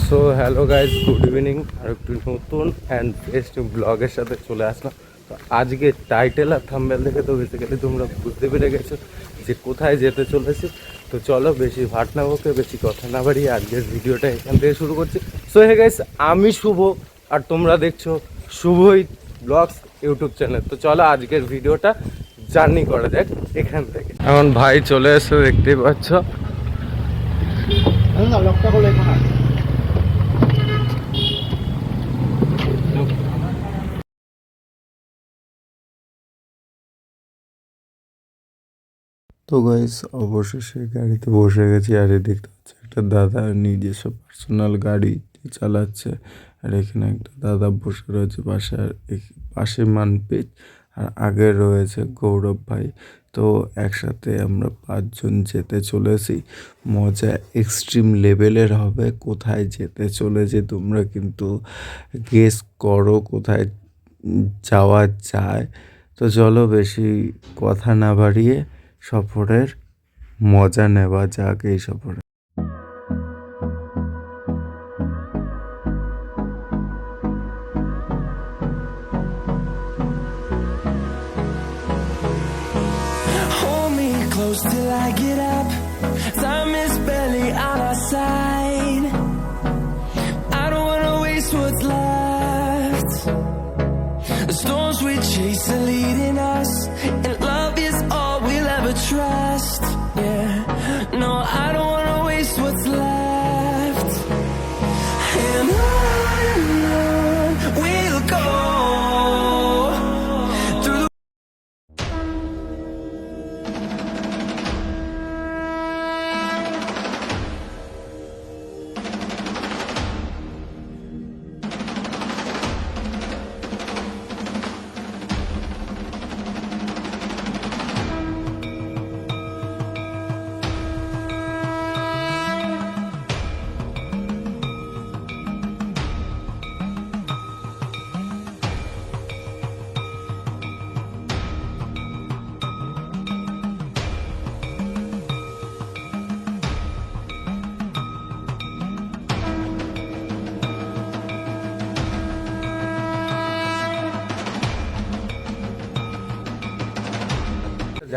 So hello guys, good evening. আর একটু নতুন অ্যান্ড বেস্ট ব্লগের সাথে চলে আসলাম। তো আজকে টাইটেল আর থাম্বনেল দেখে তো বেসিক্যালি তোমরা বুঝতে পেরে গেছো যে কোথায় যেতে চলেছি। তো চলো বেশি ভাট না বকে, বেশি কথা না বাড়িয়ে আজকের ভিডিওটা এখান থেকে শুরু করছি। সো হে গাইজ, আমি শুভ আর তোমরা দেখছো শুভই ব্লগস ইউটিউব চ্যানেল। তো চলো আজকের ভিডিওটা জার্নি করা যাক এখান থেকে। এখন ভাই চলে এসে দেখতেই পাচ্ছ। তো গাইস অবশেষে গাড়িতে বসে গেছি, আর দেখতে পাচ্ছি একটা দাদা নিজস্ব পার্সোনাল গাড়ি চালাচ্ছে। আর এখানে একটা দাদা বসে রয়েছে পাশে, আর পাশে মানপিত, আর আগে রয়েছে গৌরব ভাই। তো একসাথে আমরা 5 জন যেতে চলেছি। মজা এক্সট্রিম লেভেলের হবে। কোথায় যেতে চলেছে তোমরা কিন্তু গেস করো কোথায় যাওয়া যায়। তো চলো বেশি কথা না বাড়িয়ে সফরের মজা নেওয়া যাক এই সফরে। Hold me close till I get up. Time is barely on our side. I don't wanna waste what's left. The storms we chase are leading us, and love is all we'll ever trust. Yeah, no, I don't wanna waste what's left. And on we'll go.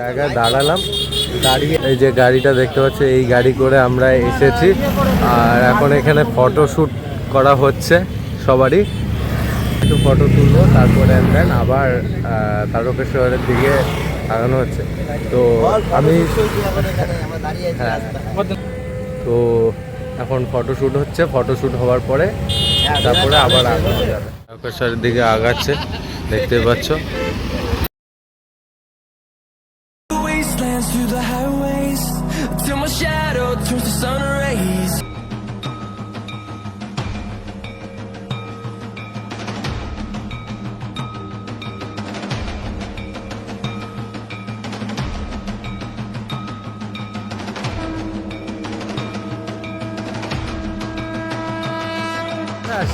জায়গায় দাঁড়ালাম, দাঁড়িয়ে এই যে গাড়িটা দেখতে পাচ্ছ, এই গাড়ি করে আমরা এসেছি। আর এখন এখানে ফটোশ্যুট করা হচ্ছে সবারই। একটু ফটো তুলবো, তারপরে দেন আবার তারকেশ্বরের দিকে আগানো হচ্ছে। তো আমি হ্যাঁ, তো এখন ফটোশ্যুট হচ্ছে। ফটোশ্যুট হওয়ার পরে তারপরে আবার আগানো যাবে। তারকেশ্বরের দিকে আগাচ্ছে, দেখতে পাচ্ছ। Wastelands through the highways till my shadow turns to sun rays.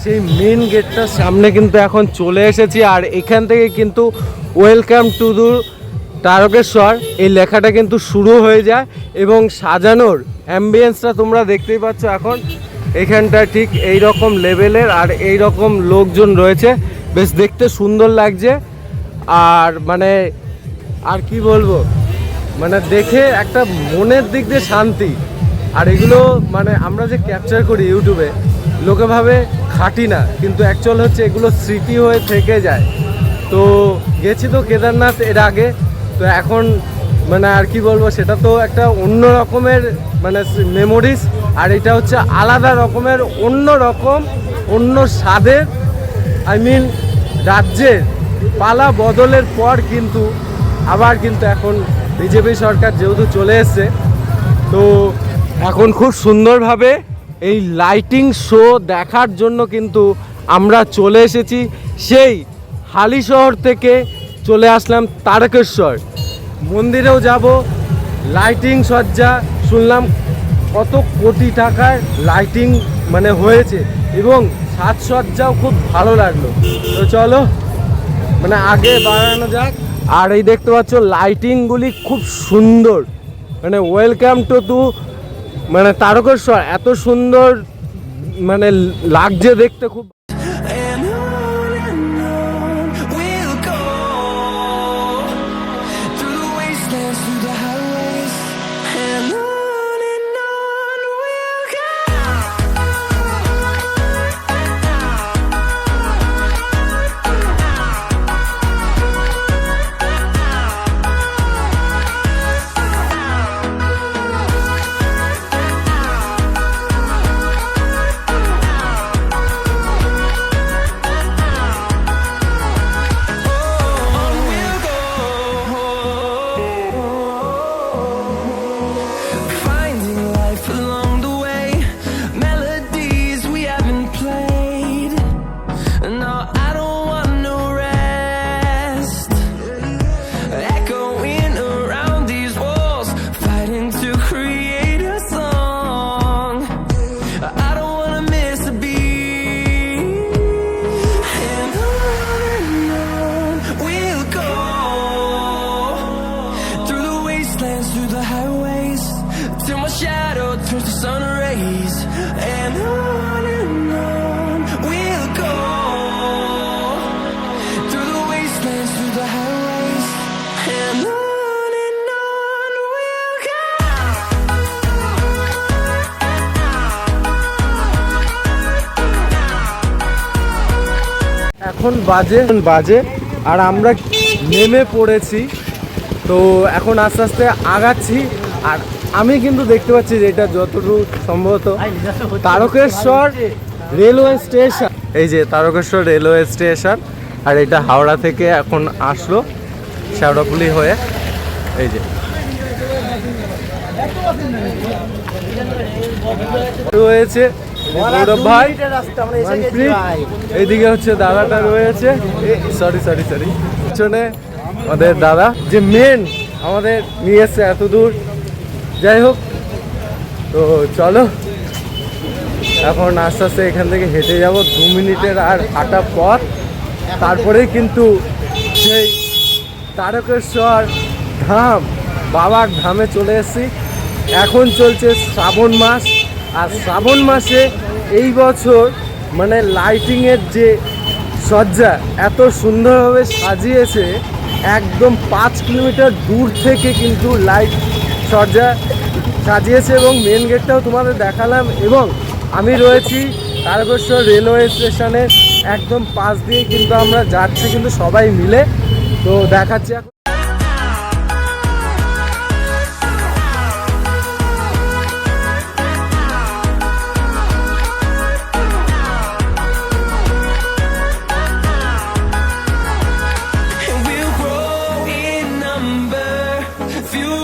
সেই মেন গেটটার সামনে কিন্তু এখন চলে এসেছি। আর এখান থেকে কিন্তু ওয়েলকাম টু তারকেশ্বর এই লেখাটা কিন্তু শুরু হয়ে যায়, এবং সাজানোর অ্যাম্বিয়েন্সটা তোমরা দেখতেই পাচ্ছ। এখন এখানটা ঠিক এই রকম লেভেলের আর এই রকম লোকজন রয়েছে, বেশ দেখতে সুন্দর লাগছে। আর মানে আর কি বলবো, মানে দেখে একটা মনের দিক দিয়ে শান্তি। আর এগুলো মানে আমরা যে ক্যাপচার করি ইউটিউবে, লোকে ভাবে খাটি না, কিন্তু অ্যাকচুয়াল হচ্ছে এগুলো স্মৃতি হয়ে থেকে যায়। তো গেছি তো কেদারনাথ এর আগে, তো এখন মানে আর কি বলবো, সেটা তো একটা অন্য রকমের মানে মেমোরিজ। আর এটা হচ্ছে আলাদা রকমের, অন্য রকম, অন্য স্বাদের। আই মিন রাজ্যের পালা বদলের পর কিন্তু আবার কিন্তু এখন বিজেপি সরকার যেহেতু চলে এসছে, তো এখন খুব সুন্দরভাবে এই লাইটিং শো দেখার জন্য কিন্তু আমরা চলে এসেছি। সেই হালিশহর থেকে চলে আসলাম তারকেশ্বর মন্দিরেও যাব। লাইটিং সজ্জা শুনলাম কত কোটি টাকার লাইটিং মানে হয়েছে, এবং সাজসজ্জাও খুব ভালো লাগলো। তো চলো মানে আগে বাড়ানো যাক। আর এই দেখতে পাচ্ছ লাইটিংগুলি খুব সুন্দর, মানে ওয়েলকাম টু মানে তারকেশ্বর। এত সুন্দর মানে লাগছে দেখতে খুব। And on we'll go, through the wastelands, through the highways, and on we'll go. Finding life along the way, melodies we haven't played. No, I don't want no rest. Echoing around these walls, fighting to create a song. I don't wanna miss a beat. And on we'll go, through the wastelands, through the highways, till my shadow turns to sun rays. And on we'll go, through the wastelands, through the highways, and on we'll go. এখন বাজে আর আমরা নেমে পড়েছি। তো এখন আস্তে আস্তে আগাচ্ছি। আর আমি কিন্তু দেখতে পাচ্ছি যে এটা যতটুকু সম্ভবত তারকেশ্বর রেলওয়ে স্টেশন। এই যে তারকেশ্বর রেলওয়ে স্টেশন, আর এটা হাওড়া থেকে এখন আসলো শেওড়াফুলি হয়ে। এই যে রয়েছে গৌরব ভাই, মনপ্রীত, এইদিকে হচ্ছে দাদাটা রয়েছে, সরি পিছনে আমাদের দাদা যে মেন আমাদের নিয়ে এসছে এত দূর। যাই হোক, তো চলো এখন আস্তে আস্তে এখান থেকে হেঁটে যাব 2 মিনিটের আর হাঁটা পথ। তারপরে কিন্তু সেই তারকেশ্বর ধাম, বাবার ধামে চলে এসেছি। এখন চলছে শ্রাবণ মাস, আর শ্রাবণ মাসে এই বছর মানে লাইটিংয়ের যে সজ্জা এত সুন্দরভাবে সাজিয়েছে, একদম 5 কিলোমিটার দূর থেকে কিন্তু লাইট সজ্জা সাজিয়েছে। এবং মেন গেটটাও তোমাদের দেখালাম। এবং আমি রয়েছি তারকেশ্বর রেলওয়ে স্টেশনের একদম পাশ দিয়ে কিন্তু আমরা যাচ্ছি কিন্তু সবাই মিলে। তো দেখাচ্ছি এখন। And we'll grow in number, few.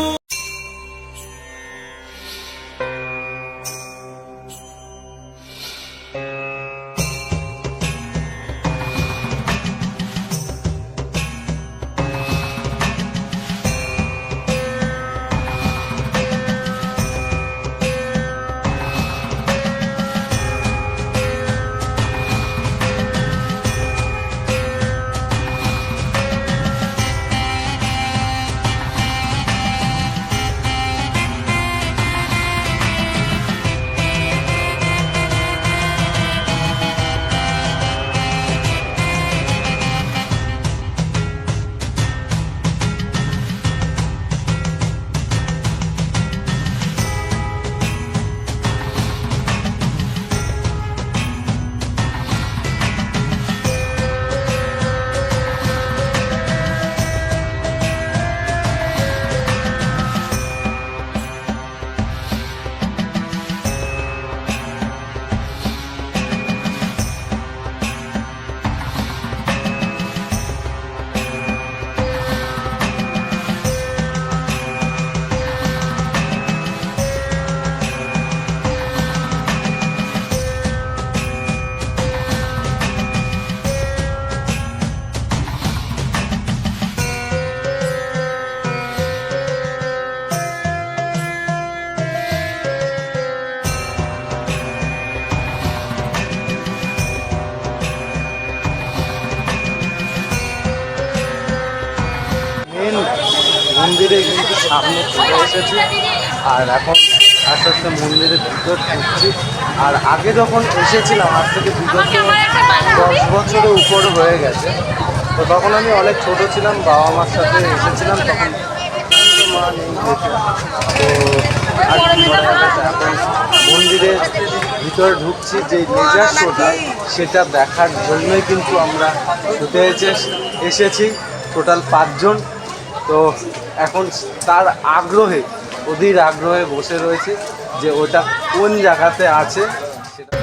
মন্দিরে কিন্তু সামনে চলে এসেছি আর এখন আস্তে আস্তে মন্দিরের ভিতর ঢুকছি। আর আগে যখন এসেছিলাম আজ থেকে বিগত 10 বছরের উপর হয়ে গেছে, তো তখন আমি অনেক ছোট ছিলাম, বাবা মার সাথে এসেছিলাম, তখন মা নেই দেখে। তো আর কি করা যাবে, এখন মন্দিরের ভিতরে ঢুকছি, যে লেজার শোটা সেটা দেখার জন্যই কিন্তু আমরা ছুটে এসেছি টোটাল 5 জন। তো এখন তার আগ্রহে, অধীর আগ্রহে বসে রয়েছে যে ওটা কোন জায়গাতে আছে সেটা।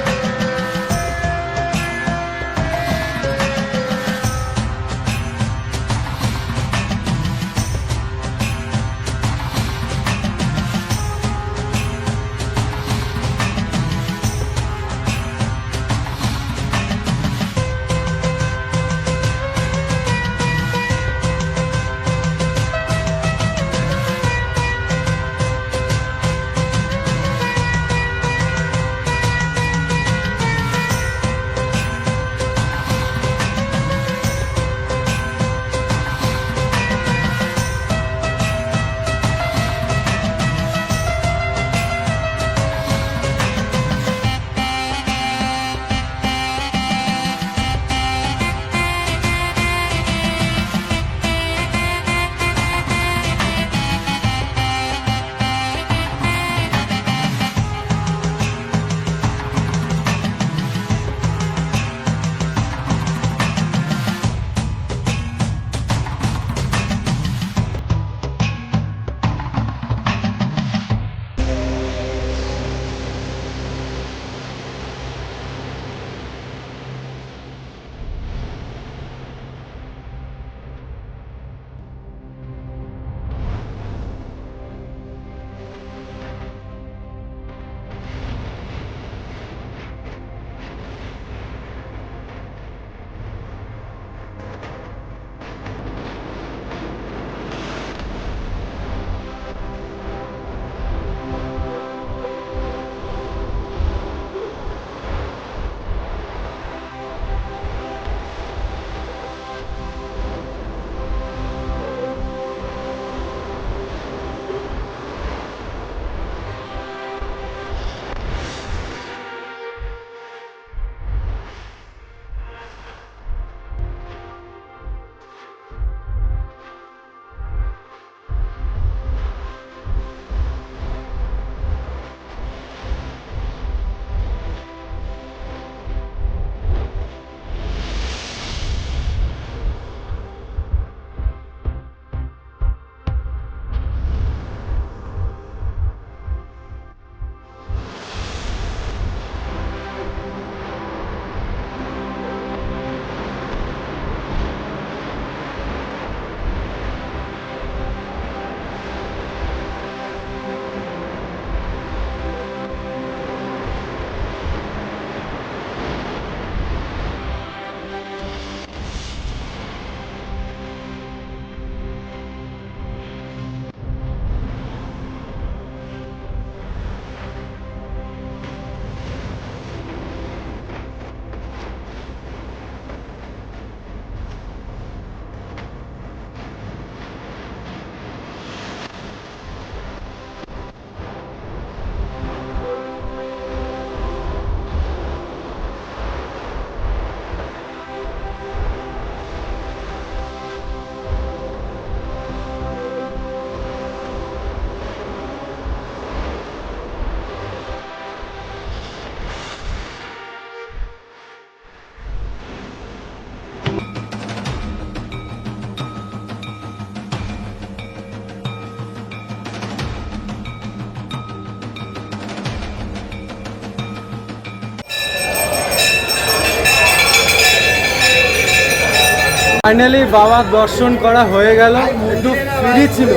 ফাইনালি বাবার দর্শন করা হয়ে গেল, একটু ফ্রি ছিল,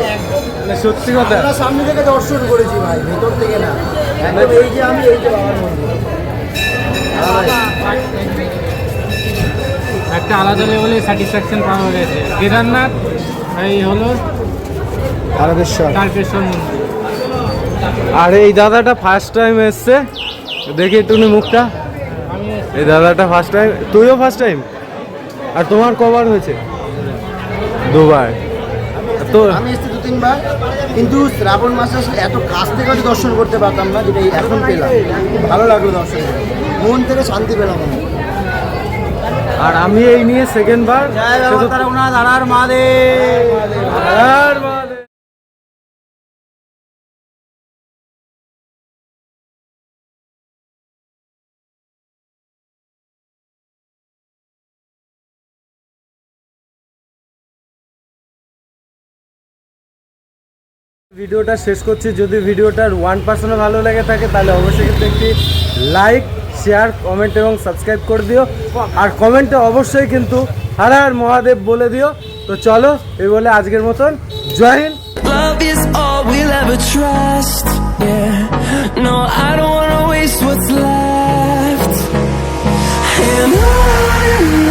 মানে সত্যি কথা। আমরা সামনে থেকে দর্শন করেছি ভাই, ভেতর থেকে না। একদম এই যে আমি, এই যে বাবার মন্দির, একটা আলাদা লেভেলে স্যাটিসফ্যাকশন পাওয়া গেছে। কেদারনাথ এই হলো তারকেশ্বর। তারকেশ্বর মন্দির। আর এই দাদাটা ফার্স্ট টাইম এসছে, দেখি একটুনি মুখটা। এই দাদাটা ফার্স্ট টাইম, তুইও ফার্স্ট টাইম? আর তোমার কবার হয়েছে? দুবার। তো আমি এসেছি 2-3 বার, কিন্তু শ্রাবণ মাসে আসলে এত কাছ থেকে হয়তো দর্শন করতে পারতাম না, যেটা এখন পেলাম। ভালো লাগলো দর্শন করে, মন থেকে শান্তি পেলাম আমি। আর আমি এই নিয়ে সেকেন্ড বার দাঁড়ার মাদের আর বাদে। ভিডিওটা শেষ করছি। যদি ভিডিওটার 1% ভালো লেগে থাকে তাহলে অবশ্যই কিন্তু একটি লাইক, শেয়ার, কমেন্ট এবং সাবস্ক্রাইব করে দিও। আর কমেন্টে অবশ্যই কিন্তু হর হর মহাদেব বলে দিও। তো চলো, এই বলে আজকের মতন জয় Hind. Love is all we'll ever trust. Yeah, no, I don't wanna waste what's left. And on